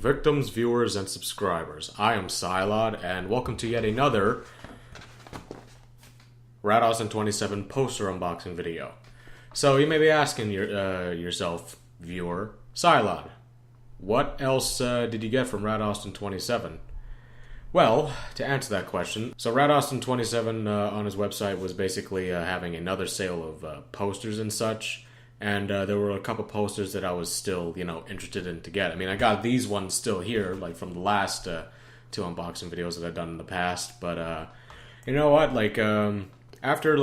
victims, viewers, and subscribers. I am Psylod, and welcome to yet another RADAUSTIN27 poster unboxing video. So you may be asking yourself, viewer, Psylod, what else did you get from RADAUSTIN27? Well, to answer that question, so RADAUSTIN27 on his website was basically having another sale of posters and such. And there were a couple posters that I was still, interested in to get. I mean, I got these ones still here, like from the last two unboxing videos that I've done in the past. But you know what? Like after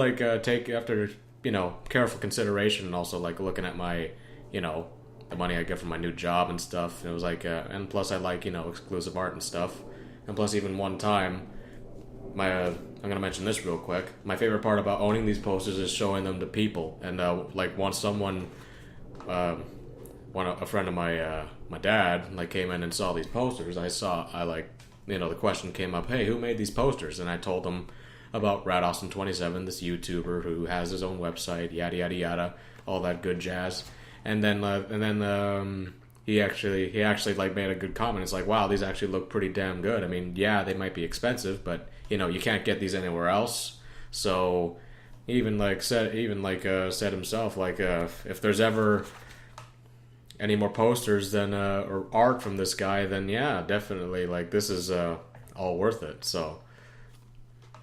careful consideration and also like looking at my, the money I get from my new job and stuff. It was like, and plus I like exclusive art and stuff. And plus even one time, I'm gonna mention this real quick. My favorite part about owning these posters is showing them to people. And once someone, a friend of my dad came in and saw these posters, the question came up, hey, who made these posters? And I told them about RADAUSTIN27, this YouTuber who has his own website, yada yada yada, all that good jazz. And then he actually made a good comment. It's like, wow, these actually look pretty damn good. I mean, yeah, they might be expensive, but you can't get these anywhere else. So even said himself, if there's ever any more posters than or art from this guy, then yeah, definitely this is all worth it. So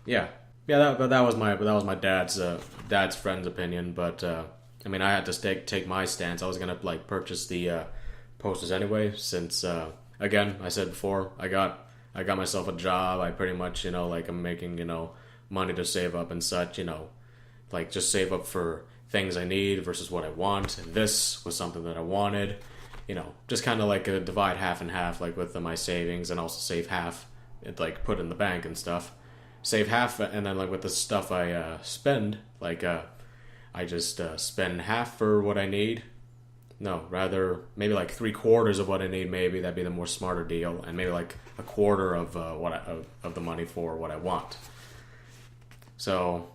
yeah, that was my dad's friend's opinion. But I mean, I had to take my stance. I was gonna purchase the posters anyway, since again, I said before, I got myself a job. I pretty much, I'm making, money to save up and such, just save up for things I need versus what I want. And this was something that I wanted, just kind of divide half and half, with my savings, and also save half, put in the bank and stuff. Save half, and then with the stuff I spend, I just spend half for what I need. No, rather maybe 3/4 of what I need. Maybe that'd be the more smarter deal, and maybe a quarter of of the money for what I want. So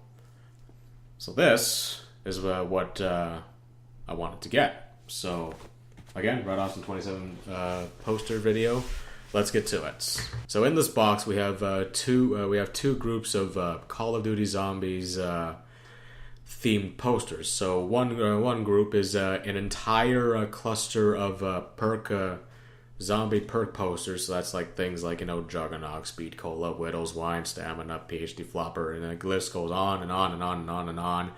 this is what I wanted to get. So again, RADAUSTIN27 poster video. Let's get to it. So in this box we have two groups of Call of Duty Zombies themed posters. So one group is an entire cluster of Perk zombie Perk posters. So that's things like Juggernaut, Speed Cola, Whittles, Wine, Stamina, PhD Flopper, and the list goes on and on and on and on and on.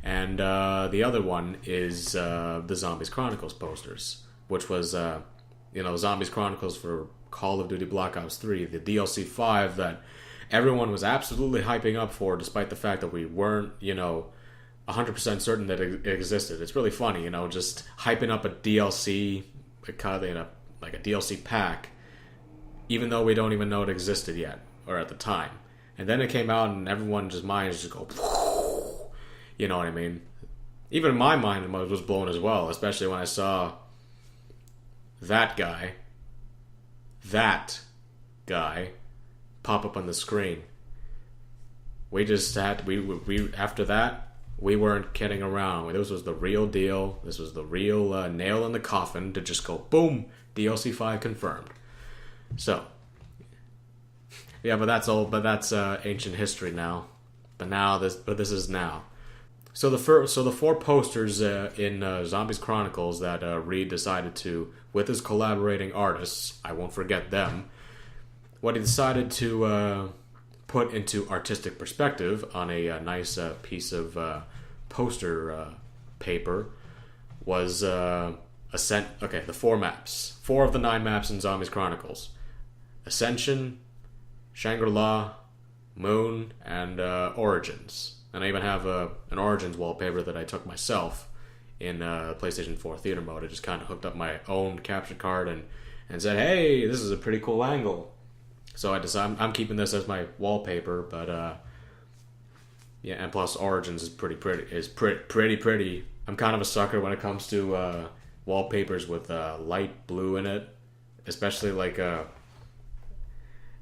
And the other one is the Zombies Chronicles posters, which was Zombies Chronicles for Call of Duty Black Ops 3, the DLC 5 that everyone was absolutely hyping up for, despite the fact that we weren't 100% certain that it existed. It's really funny, just hyping up a DLC, like a DLC pack, even though we don't even know it existed yet, or at the time. And then it came out, and everyone's minds just go, you know what I mean? Even my mind was blown as well, especially when I saw that guy pop up on the screen. We just had we after that. We weren't kidding around. This was the real deal. This was the real nail in the coffin to just go, boom, DLC 5 confirmed. So, yeah, but that's ancient history now. But this is now. So the four posters in Zombies Chronicles that Reed decided to, with his collaborating artists, I won't forget them, what he decided to put into artistic perspective on a nice piece of poster paper was the 4 maps. 4 of the 9 maps in Zombies Chronicles: Ascension, Shangri-La, Moon, and Origins. And I even have an Origins wallpaper that I took myself in PlayStation 4 theater mode. I just kind of hooked up my own capture card and said, hey, this is a pretty cool angle. So I decided I'm keeping this as my wallpaper, but yeah, and plus Origins is pretty pretty. I'm kind of a sucker when it comes to wallpapers with light blue in it, especially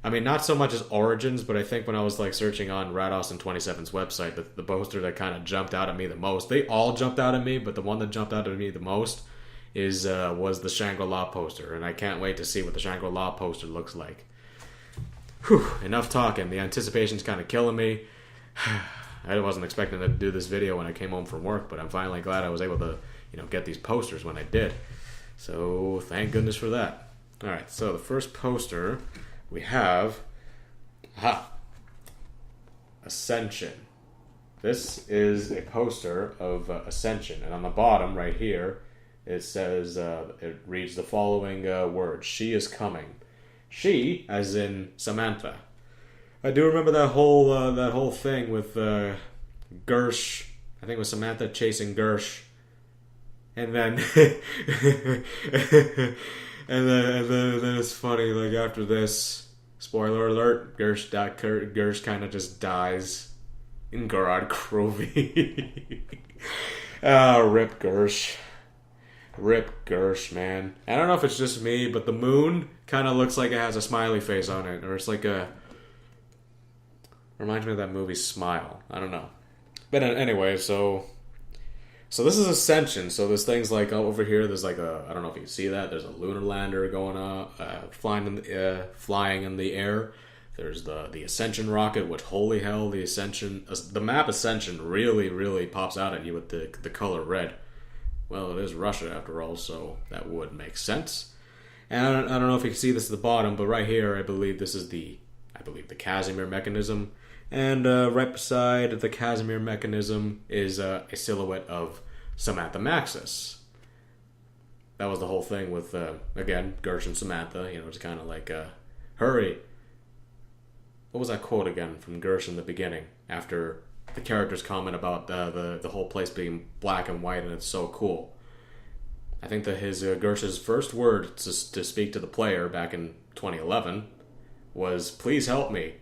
I mean, not so much as Origins, but I think when I was searching on RADAUSTIN27's website, the poster that kind of jumped out at me the most. They all jumped out at me, but the one that jumped out at me the most was the Shangri-La poster, and I can't wait to see what the Shangri-La poster looks like. Whew, enough talking. The anticipation's kind of killing me. I wasn't expecting to do this video when I came home from work, but I'm finally glad I was able to, get these posters when I did. So thank goodness for that. All right, so the first poster we have, Ascension. This is a poster of Ascension, and on the bottom right here, it says, it reads the following words: "She is coming." She, as in Samantha. I do remember that whole thing with Gersh. I think it was Samantha chasing Gersh, and then and then it's funny. Like after this, spoiler alert: Gersh kind of just dies in Garad Crovey. Rip Gersh. Rip Gersh, man. I don't know if it's just me, but the moon kind of looks like it has a smiley face on it, or it's like a... Reminds me of that movie Smile. I don't know. But anyway, so this is Ascension. So there's things like over here, there's like a... I don't know if you can see that. There's a lunar lander going up, flying in the air. There's the Ascension rocket, which, holy hell, the map Ascension really, really pops out at you with the color red. Well, it is Russia after all, so that would make sense. And I don't know if you can see this at the bottom, but right here, I believe this is the Casimir mechanism. And right beside the Casimir mechanism is a silhouette of Samantha Maxis. That was the whole thing with, again, Gersh and Samantha. It's kind of like, hurry. What was that quote again from Gersh in the beginning? After the characters comment about the whole place being black and white and it's so cool. I think that Gersh's first word to speak to the player back in 2011 was, "Please help me.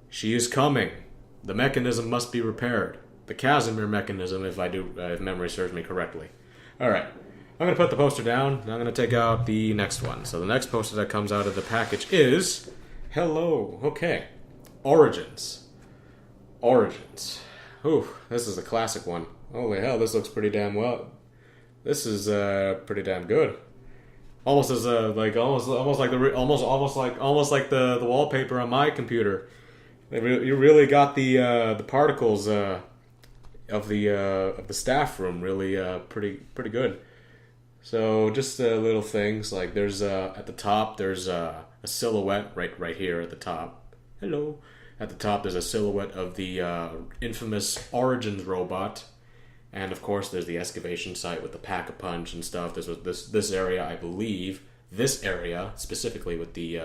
She is coming. The mechanism must be repaired." The Casimir mechanism, if memory serves me correctly. All right, I'm going to put the poster down, and I'm going to take out the next one. So the next poster that comes out of the package is, Origins. Ooh, this is a classic one. Holy hell, this looks pretty damn well. This is pretty damn good. Almost as like the wallpaper on my computer. You really got the particles of the staff room really pretty good. So just little things like there's at the top there's a silhouette right here at the top. Hello. At the top, there's a silhouette of the infamous Origins robot, and of course, there's the excavation site with the pack-a-punch and stuff. There's this area, I believe, this area specifically with the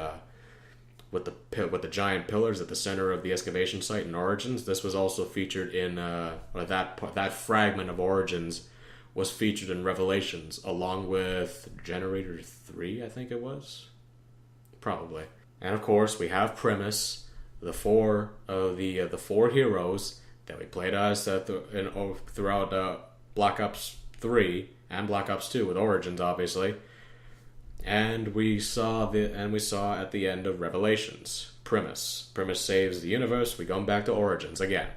giant pillars at the center of the excavation site in Origins. This was also featured in that fragment of Origins was featured in Revelations, along with Generator 3, I think it was, probably. And of course, we have Primus. The four heroes that we played as throughout Black Ops 3 and Black Ops 2 with Origins, obviously, and we saw at the end of Revelations Primus saves the universe. We go back to Origins again,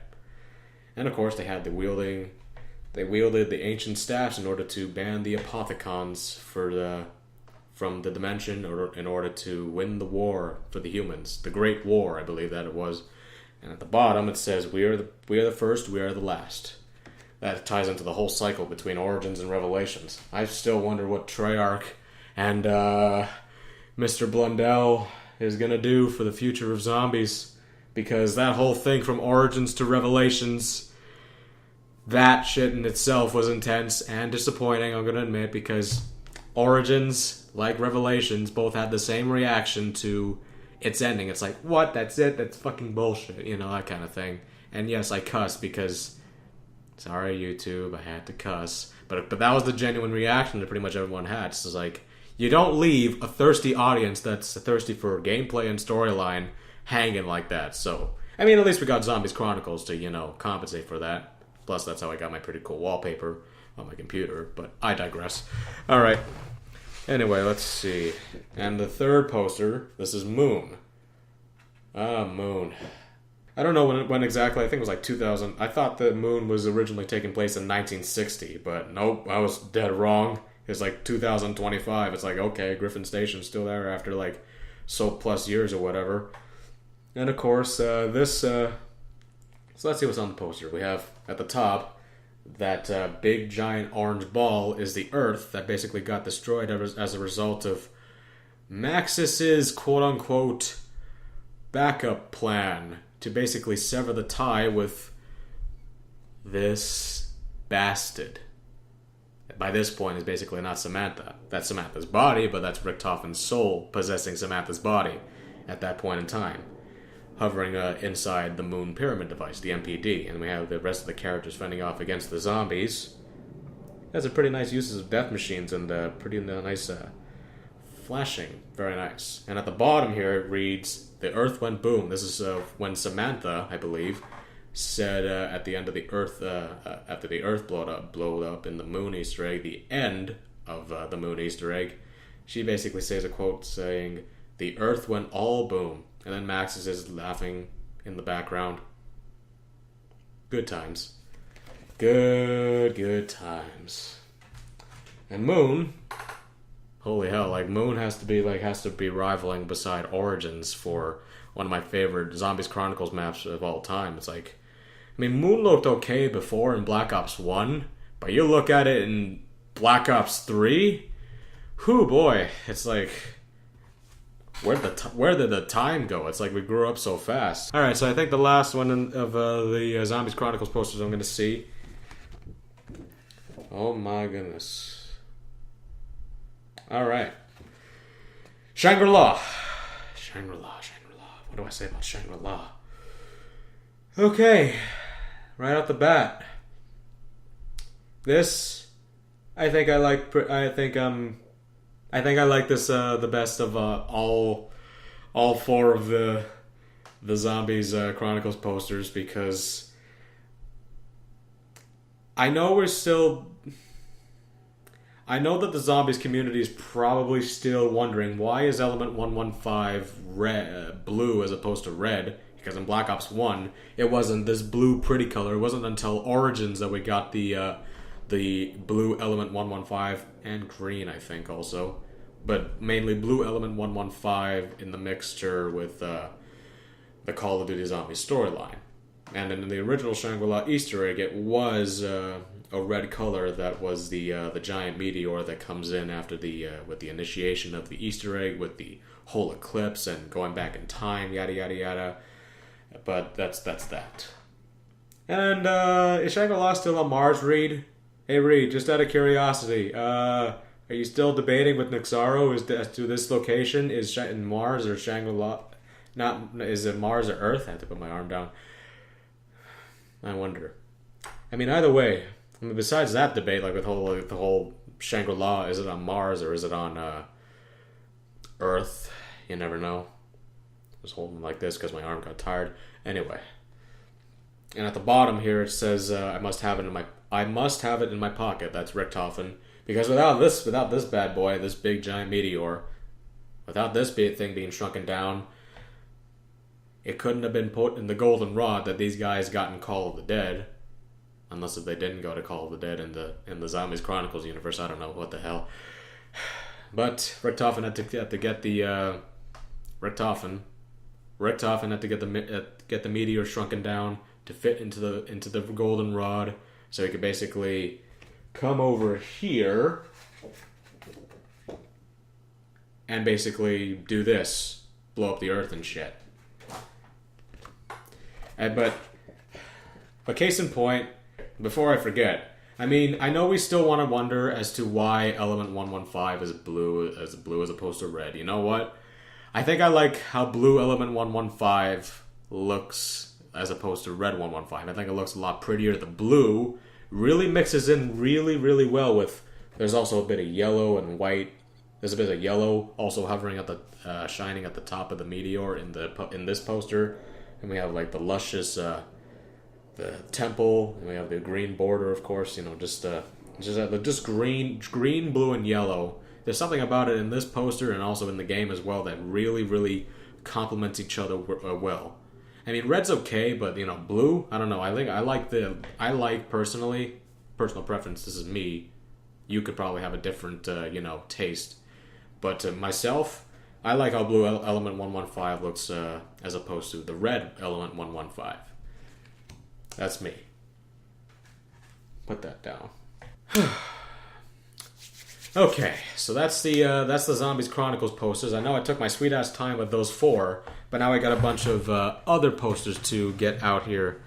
and of course they wielded the ancient staffs in order to ban the Apothicons from the dimension in order to win the war for the humans. The Great War, I believe that it was. And at the bottom it says, we are the first, we are the last. That ties into the whole cycle between Origins and Revelations. I still wonder what Treyarch and Mr. Blundell is going to do for the future of zombies. Because that whole thing from Origins to Revelations, that shit in itself was intense and disappointing, I'm going to admit, because Origins, like Revelations, both had the same reaction to its ending. It's like, what? That's it? That's fucking bullshit. That kind of thing. And yes, I cuss because, sorry YouTube, I had to cuss. But that was the genuine reaction that pretty much everyone had. It's like, you don't leave a thirsty audience that's thirsty for gameplay and storyline hanging like that. So, I mean, at least we got Zombies Chronicles to, compensate for that. Plus, that's how I got my pretty cool wallpaper on my computer. But I digress. All right. Anyway, let's see. And the third poster, this is Moon. Moon. I don't know when exactly. I think it was like 2000. I thought the Moon was originally taking place in 1960, but nope, I was dead wrong. It's like 2025. It's like, okay, Griffin Station's still there after like so plus years or whatever. And of course, this. So let's see what's on the poster. We have at the top that big giant orange ball is the Earth that basically got destroyed as a result of Maxis's quote unquote backup plan to basically sever the tie with this bastard. By this point, is basically not Samantha. That's Samantha's body, but that's Richtofen's soul possessing Samantha's body at that point in time, hovering inside the Moon Pyramid device, the MPD. And we have the rest of the characters fending off against the zombies. Has a pretty nice uses of death machines and pretty nice flashing. Very nice. And at the bottom here, it reads, "The Earth went boom." This is when Samantha, I believe, said at the end of the Earth, after the Earth blowed up in the Moon Easter egg, the end of the Moon Easter egg, she basically says a quote saying, "The Earth went all boom." And then Max is laughing in the background. Good times. Good times. And Moon, holy hell, like Moon has to be rivaling beside Origins for one of my favorite Zombies Chronicles maps of all time. It's like, I mean, Moon looked okay before in Black Ops 1, but you look at it in Black Ops 3, whew boy, it's like, where did the time go? It's like we grew up so fast. Alright, so I think the last one of the Zombies Chronicles posters I'm going to see. Oh my goodness. Alright. Shangri-La. Shangri-La. What do I say about Shangri-La? Okay. Right off the bat. This, I think I like this the best of all four of the Zombies Chronicles posters, because I know that the Zombies community is probably still wondering, why is Element 115 blue as opposed to red? Because in Black Ops 1, it wasn't this blue pretty color. It wasn't until Origins that we got the blue Element 115 and green, I think, also. But mainly blue Element 115 in the mixture with the Call of Duty Zombies storyline. And in the original Shangri-La Easter egg, it was a red color that was the giant meteor that comes in after with the initiation of the Easter egg, with the whole eclipse and going back in time, yada yada yada. But that's that. And is Shangri-La still on Mars, Reed? Hey Reed, just out of curiosity, are you still debating with Nixaro as to this location? Is in Mars or Shangri-La? Is it Mars or Earth? I have to put my arm down. I wonder. I mean, either way, I mean, besides that debate, like with the whole Shangri-La, is it on Mars or is it on Earth? You never know. I was holding like this because my arm got tired. Anyway, and at the bottom here it says, "I must have it in my pocket." That's Richthofen, because without this bad boy, this big giant meteor, without this thing being shrunken down, it couldn't have been put in the golden rod that these guys got in Call of the Dead. Unless if they didn't go to Call of the Dead in the Zombies Chronicles universe, I don't know what the hell. But Richthofen had to get the Richthofen had to get the meteor shrunken down to fit into the golden rod, so he could basically come over here and basically do this, blow up the Earth and shit. But case in point, before I forget, I mean, I know we still want to wonder as to why Element 115 is blue as opposed to red. You know what? I think I like how blue Element 115 looks as opposed to red 115. I think it looks a lot prettier. The blue really mixes in really, really well with... There's also a bit of yellow and white. There's a bit of yellow also hovering at the shining at the top of the meteor in this poster. And we have like the luscious the temple, and we have the green border, of course. You know, just green, blue, and yellow. There's something about it in this poster and also in the game as well that really, really complements each other well. I mean, red's okay, but you know, blue, I don't know. I like personally, personal preference. This is me. you could probably have a different, taste. But myself, I like how blue element 115 looks as opposed to the red element 115. That's me. Put that down. Okay, so that's the Zombies Chronicles posters. I know I took my sweet ass time with those 4, but now I got a bunch of other posters to get out here.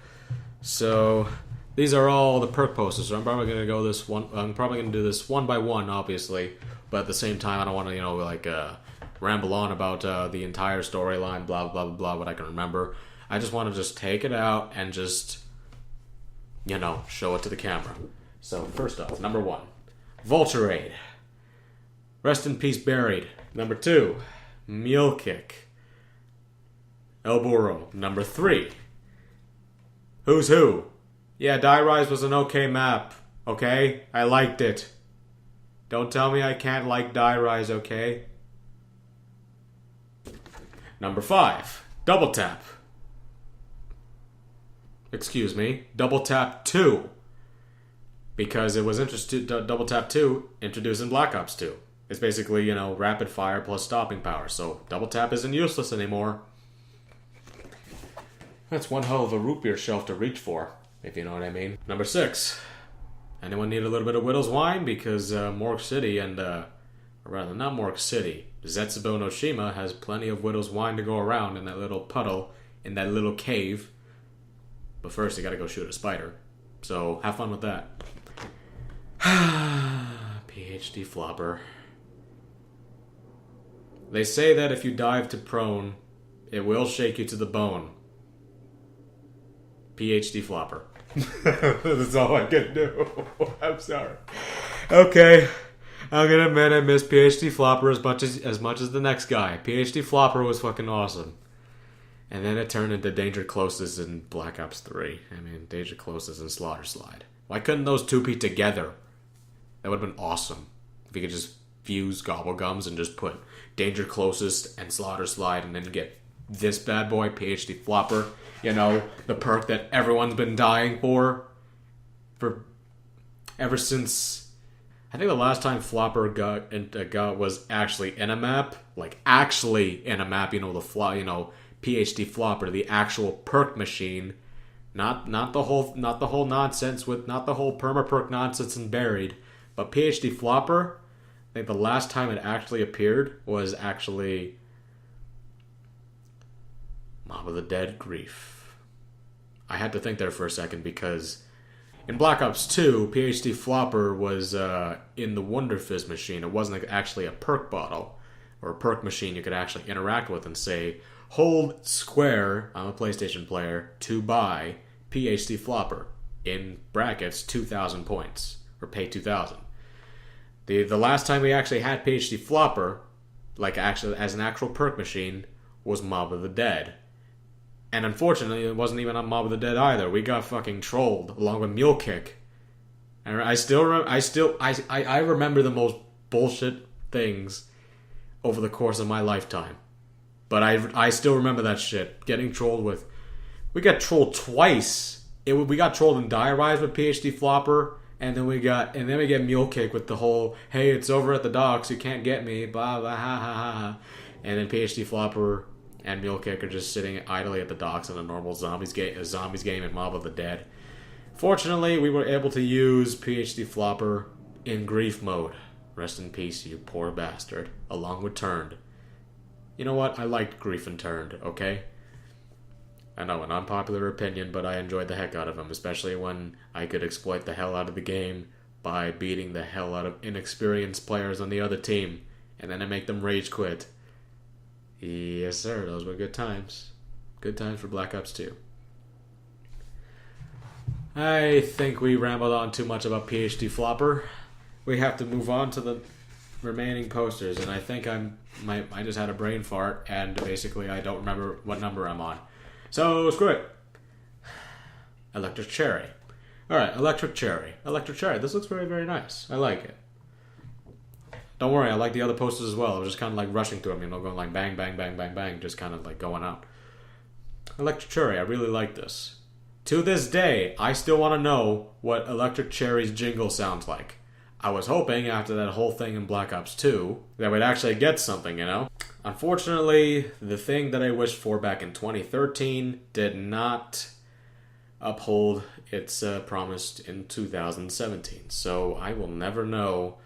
So these are all the Perk posters. So I'm probably gonna do this one by one, obviously. But at the same time, I don't want to ramble on about the entire storyline, blah blah blah blah. What I can remember, I just want to just take it out and just show it to the camera. So first off, number 1, Vulture Aid. Rest in peace, buried. Number 2, Mule Kick. El Burro. Number 3, Who's Who. Yeah, Die Rise was an okay map, okay? I liked it. Don't tell me I can't like Die Rise, okay? Number 5, Double Tap. Excuse me, Double Tap 2. Because it was Double Tap 2 introduced in Black Ops 2. It's basically, rapid fire plus stopping power. So Double Tap isn't useless anymore. That's one hell of a root beer shelf to reach for, if you know what I mean. Number 6. Anyone need a little bit of Widow's Wine? Because Morgue City or rather not Morgue City, Zetsubo no Shima has plenty of Widow's Wine to go around in that little puddle, in that little cave. But first you gotta go shoot a spider. So have fun with that. PhD Flopper. They say that if you dive to prone, it will shake you to the bone. PhD Flopper. That's all I can do. I'm sorry. Okay. I'm gonna admit I miss PhD Flopper as much as the next guy. PhD Flopper was fucking awesome. And then it turned into Danger Closest in Black Ops 3. I mean, Danger Closest and Slaughter Slide. Why couldn't those two be together? That would have been awesome. If you could just fuse Gobblegums and just put Danger Closest and Slaughter Slide and then get this bad boy, PhD Flopper. The perk that everyone's been dying for ever since. I think the last time Flopper got was actually in a map. Like, actually in a map, PhD Flopper, the actual perk machine. Not the whole nonsense with, not the whole perma perk nonsense and buried. But PhD Flopper, I think the last time it actually appeared was actually Mob of the Dead Grief. I had to think there for a second because in Black Ops 2, PhD Flopper was in the Wonder Fizz machine. It wasn't actually a perk bottle or a perk machine you could actually interact with and say, hold square, I'm a PlayStation player, to buy PhD Flopper, in brackets, 2,000 points, or pay 2,000. The last time we actually had PhD Flopper, like actually as an actual perk machine, was Mob of the Dead. And unfortunately, it wasn't even on Mob of the Dead either. We got fucking trolled, along with Mule Kick. And I remember the most bullshit things over the course of my lifetime. But I still remember that shit. Getting trolled with... We got trolled twice. We got trolled in Die Rise with PhD Flopper, and then we get Mule Kick with the whole, hey, it's over at the docks, you can't get me, blah, blah, ha, ha, ha, ha. And then PhD Flopper and Mule Kick are just sitting idly at the docks in a normal zombies game in Mob of the Dead. Fortunately, we were able to use PhD Flopper in grief mode. Rest in peace, you poor bastard. Along with Turned. You know what? I liked Grief and Turned, okay? I know, an unpopular opinion, but I enjoyed the heck out of him, especially when I could exploit the hell out of the game by beating the hell out of inexperienced players on the other team, and then I make them rage quit. Yes, sir, those were good times. Good times for Black Ops 2. I think we rambled on too much about PhD Flopper. We have to move on to the remaining posters, and I think I just had a brain fart, and basically I don't remember what number I'm on. So, screw it. Electric Cherry. Alright, Electric Cherry. Electric Cherry. This looks very, very nice. I like it. Don't worry, I like the other posters as well. I was just kind of like rushing through them, going like bang, bang, bang, bang, bang, just kind of like going out. Electric Cherry, I really like this. To this day, I still want to know what Electric Cherry's jingle sounds like. I was hoping after that whole thing in Black Ops 2 that we'd actually get something, you know? Unfortunately, the thing that I wished for back in 2013 did not uphold its promise in 2017. So I will never know.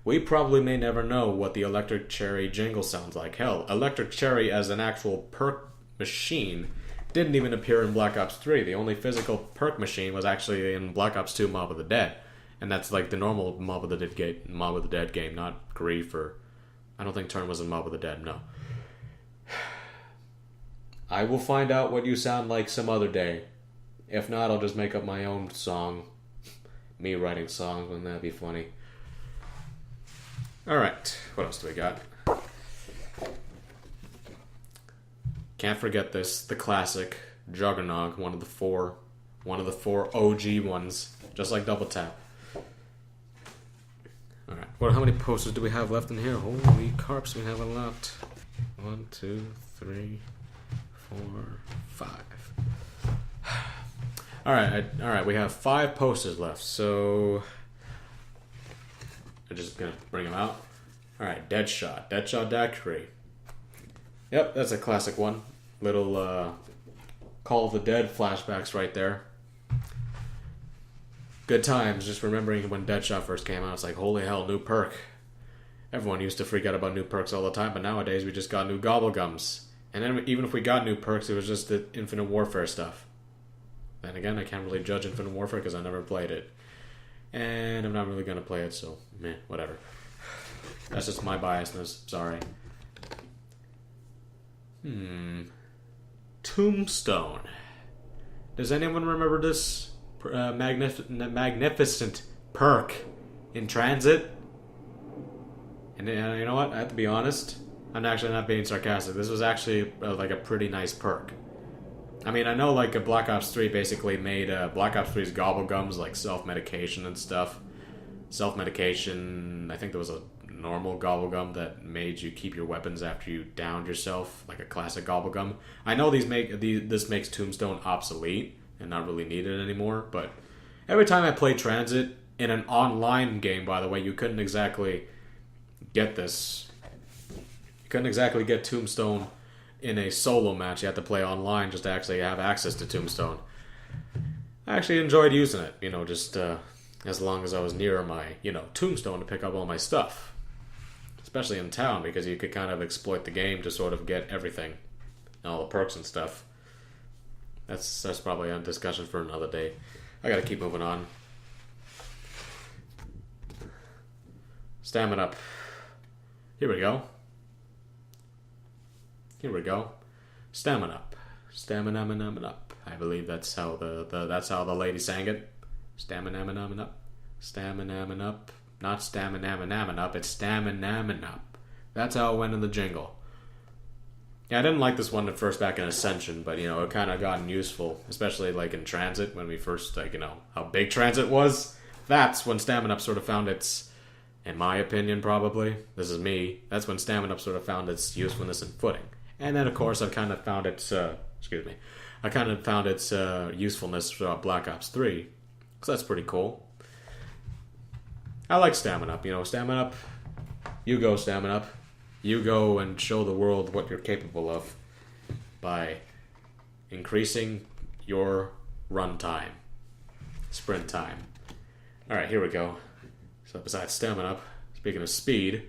We probably may never know what the Electric Cherry jingle sounds like. Hell, Electric Cherry as an actual perk machine didn't even appear in Black Ops 3. The only physical perk machine was actually in Black Ops 2 Mob of the Dead. And that's like the normal Mob of the Dead game, not Grief or... I don't think Turn was in Mob of the Dead, no. I will find out what you sound like some other day. If not, I'll just make up my own song. Me writing songs, wouldn't that be funny? Alright, what else do we got? Can't forget this, the classic Juggernog, one of the four OG ones, just like Double Tap. Alright, well, how many posters do we have left in here? Holy carps, we have a lot. 1, 2, 3, 4, 5. Alright, we have 5 posters left, so I'm just gonna bring them out. Alright, Deadshot Daiquiri. Yep, that's a classic one. Little Call of the Dead flashbacks right there. Good times, just remembering when Deadshot first came out, it's like, holy hell, new perk. Everyone used to freak out about new perks all the time, but nowadays we just got new gobblegums. And then even if we got new perks, it was just the Infinite Warfare stuff. Then again, I can't really judge Infinite Warfare because I never played it. And I'm not really going to play it, so meh, whatever. That's just my biasness, sorry. Tombstone. Does anyone remember this magnificent perk in Transit? And you know what? I have to be honest. I'm actually not being sarcastic. This was actually like a pretty nice perk. I mean, I know like a Black Ops 3 basically made Black Ops 3's gobblegums like self-medication and stuff. Self-medication, I think there was a normal gobblegum that made you keep your weapons after you downed yourself, like a classic gobblegum. I know this makes Tombstone obsolete and not really needed anymore, but every time I play Transit, in an online game, by the way, you couldn't exactly get this. You couldn't exactly get Tombstone in a solo match. You had to play online just to actually have access to Tombstone. I actually enjoyed using it, you know, just as long as I was near my, you know, Tombstone to pick up all my stuff. Especially in town, because you could kind of exploit the game to sort of get everything. All the perks and stuff. That's probably a discussion for another day. I gotta keep moving on. Stamina up. Here we go. Stamina up. Stamina up. I believe that's how the lady sang it. Stamina up. Stamina up. Not stamina up, it's stamina up. That's how it went in the jingle. Yeah, I didn't like this one at first back in Ascension, but, you know, it kind of gotten useful, especially, like, in Transit, when we first, like, you know, how big Transit was. That's when Stamina Up sort of found its, in my opinion, probably, this is me, that's when Stamina Up sort of found its usefulness and footing. And then, of course, I've kind of found its, usefulness throughout Black Ops 3, because that's pretty cool. I like Stamina Up, you know, Stamina Up, you go Stamina Up. You go and show the world what you're capable of by increasing your run time, sprint time. Alright, here we go. So besides Stamina Up, speaking of speed,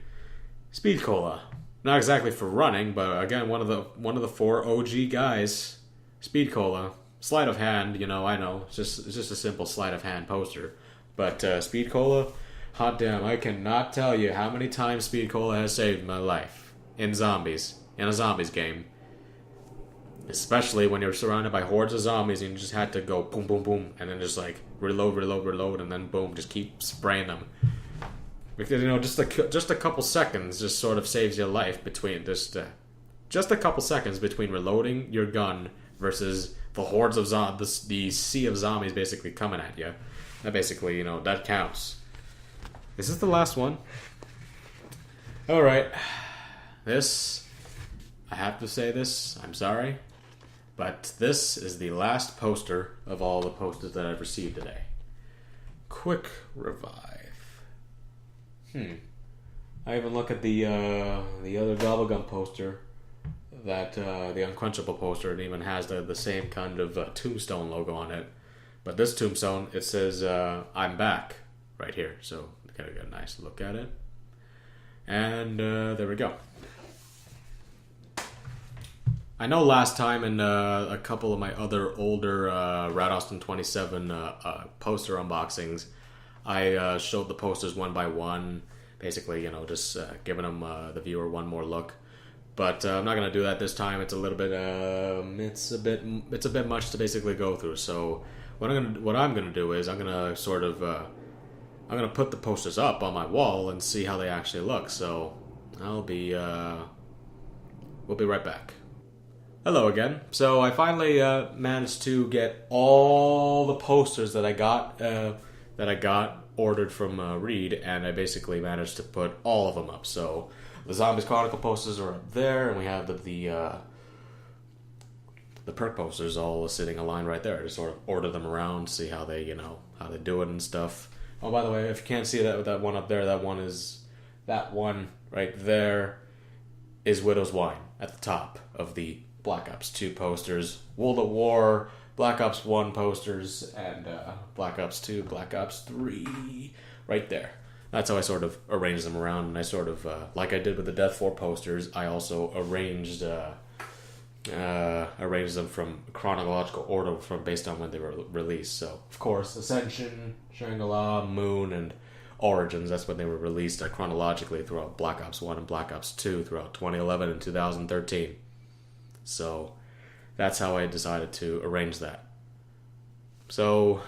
Speed Cola. Not exactly for running, but again, one of the 4 OG guys, Speed Cola. Sleight of hand, you know, I know, it's just a simple sleight of hand poster. But Speed Cola, hot damn, I cannot tell you how many times Speed Cola has saved my life in a zombies game. Especially when you're surrounded by hordes of zombies and you just had to go boom, boom, boom, and then just like reload, and then boom, just keep spraying them. Because, you know, just a couple seconds just sort of saves your life between just a couple seconds between reloading your gun versus the hordes of the sea of zombies basically coming at you. That basically, you know, that counts. Is this the last one? Alright. This, I have to say this, I'm sorry, but this is the last poster of all the posters that I've received today. Quick Revive. I even look at the other Gobblegum poster, that the Unquenchable poster, and even has the same kind of tombstone logo on it. But this tombstone, it says "I'm back" right here, so gotta get a nice look at it. And there we go. I know last time in a couple of my other older RADAUSTIN27 poster unboxings, I showed the posters one by one, basically, just giving them the viewer one more look. But I'm not gonna do that this time. It's a little bit, it's a bit much to basically go through. So what I'm gonna do is I'm gonna put the posters up on my wall and see how they actually look. So we'll be right back. Hello again. So I finally managed to get all the posters that I got ordered from Reed, and I basically managed to put all of them up. So the Zombies Chronicle posters are up there, and we have the Perk posters all sitting in line right there. I just sort of order them around, see how they do it and stuff. Oh, by the way, if you can't see that one up there, that one right there is Widow's Wine at the top of the Black Ops 2 posters, World at War, Black Ops 1 posters, and Black Ops 2, Black Ops 3, right there. That's how I sort of arranged them around, and I sort of, like I did with the Death 4 posters, I also arranged them from chronological order based on when they were released. So, of course, Ascension, Shangri-La, Moon, and Origins, that's when they were released chronologically throughout Black Ops 1 and Black Ops 2 throughout 2011 and 2013. So that's how I decided to arrange that. So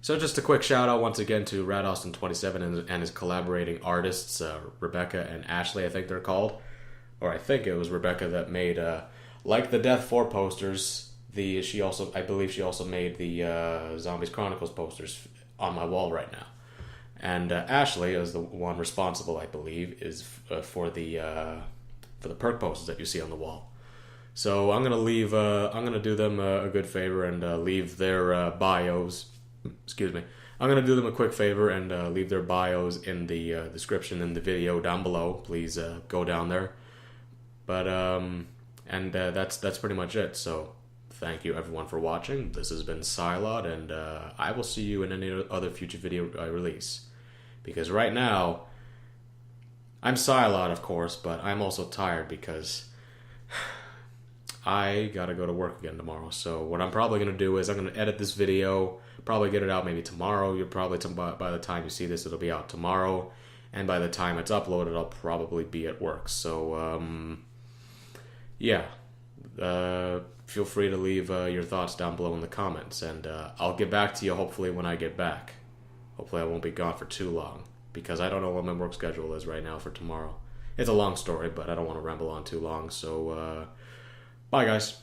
just a quick shout out once again to RADAUSTIN27 and his collaborating artists, Rebecca and Ashley, I think they're called. Or I think it was Rebecca that made, like the Death 4 posters, I believe she also made the Zombies Chronicles posters on my wall right now. And Ashley is the one responsible, I believe, is for the Perk posters that you see on the wall. So I'm gonna do them a good favor and leave their bios. Excuse me. I'm gonna do them a quick favor and leave their bios in the description in the video down below. Please go down there. But that's pretty much it. So thank you everyone for watching. This has been Psylod, and I will see you in any other future video I release. Because right now, I'm Psylod, of course, but I'm also tired because I gotta go to work again tomorrow. So what I'm probably gonna do is I'm gonna edit this video, probably get it out maybe tomorrow. You'll probably by the time you see this, it'll be out tomorrow, and by the time it's uploaded, I'll probably be at work. So yeah, feel free to leave your thoughts down below in the comments, and I'll get back to you hopefully when I get back. Hopefully I won't be gone for too long, because I don't know what my work schedule is right now for tomorrow. It's a long story, but I don't want to ramble on too long, so bye guys.